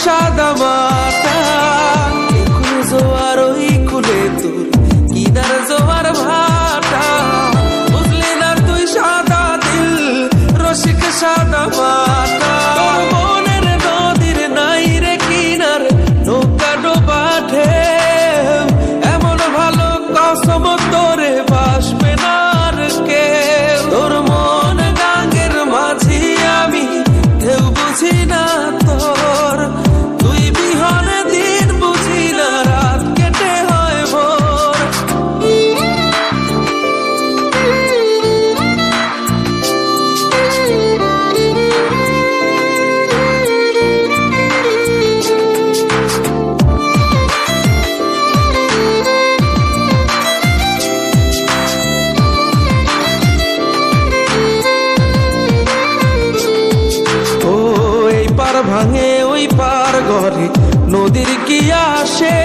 সাদা মাটা, একুল জোয়ার ওই কুলে তোর কিনার জোয়ার ভাটা, বুঝলি না তুই সাদা দিল রসিক সাদা মাটা। তোর মনের নদীর নাই রে কিনার, নৌকা ডোবা ঢেউ, এমন ভালো কসম তোরে বাসবে না আর কেউ। তোর মন গাঙ্গের মাঝি আমি, ঢেউ বুঝি না তোর, তুই বিহনে দিন বুঝি না, রাত কেটে হয় ভোর। ভাঙে ওই পার ঘরে নদীর কি আসে,